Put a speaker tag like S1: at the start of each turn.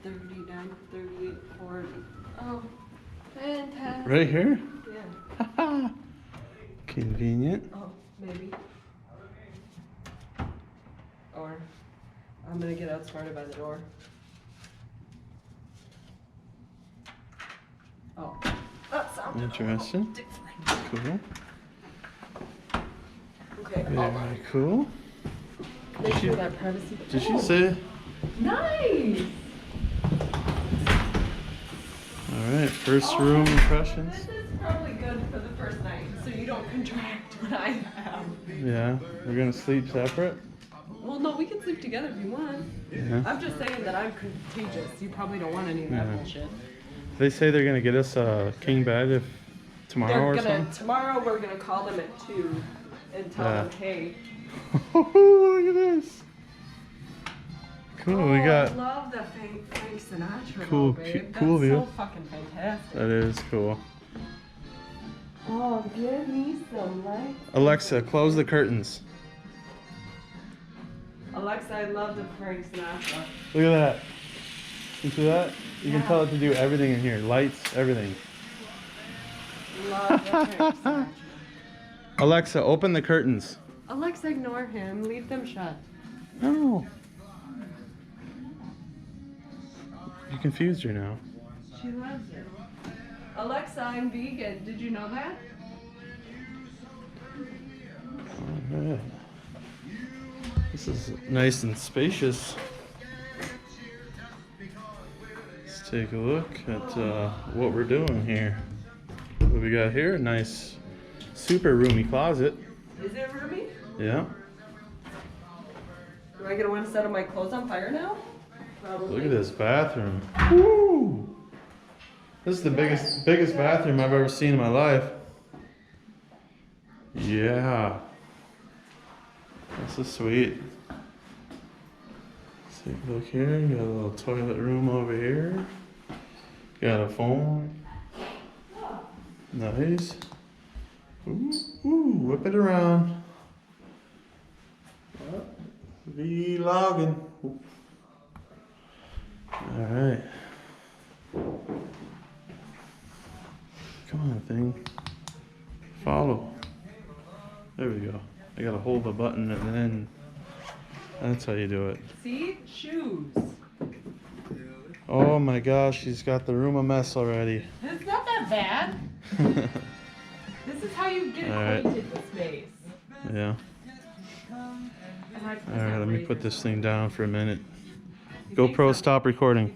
S1: 39, 38, 40. Oh, fantastic.
S2: Right here?
S1: Yeah.
S2: Convenient.
S1: Oh, maybe. Or I'm gonna get outsmarted by the door. Oh, that sounded
S2: interesting. Cool.
S1: Okay.
S2: Very cool.
S1: Make sure that privacy.
S2: Did she say?
S1: Nice.
S2: Alright, first room impressions.
S1: This is probably good for the first night, so you don't contract what I have.
S2: Yeah, we're gonna sleep separate.
S1: Well, no, we can sleep together if you want.
S2: Yeah.
S1: I'm just saying that I'm contagious. You probably don't want any of that bullshit.
S2: They say they're gonna get us a king bed if tomorrow or something.
S1: Tomorrow we're gonna call them at 2 and tell them, hey.
S2: Look at this. Cool, we got.
S1: I love the Frank Sinatra.
S2: Cool,
S1: babe.
S2: cool
S1: That's
S2: view.
S1: so fucking fantastic.
S2: That is cool.
S1: Oh, give me some light.
S2: Alexa, close the curtains.
S1: Alexa, I love the Frank Sinatra.
S2: Look at that. You see that? You can tell it to do everything in here. Lights, everything.
S1: Love the Frank Sinatra.
S2: Alexa, open the curtains.
S1: Alexa, ignore him. Leave them shut.
S2: No. You confused her now.
S1: She loves it. Alexa, I'm vegan. Did you know that?
S2: Alright. This is nice and spacious. Let's take a look at what we're doing here. What we got here? Nice, super roomy closet.
S1: Is it roomy?
S2: Yeah.
S1: Do I get to want to set my clothes on fire now? Probably.
S2: Look at this bathroom. Woo! This is the biggest bathroom I've ever seen in my life. Yeah. This is sweet. Let's take a look here. Got a little toilet room over here. Got a phone. Nice. Ooh, whip it around. Vlogging. Alright. Come on, thing. Follow. There we go. I gotta hold the button and then that's how you do it.
S1: See? Shoes.
S2: Oh my gosh, she's got the room a mess already.
S1: It's not that bad. This is how you get acquainted with space.
S2: Yeah. Alright, let me put this thing down for a minute. GoPro, stop recording.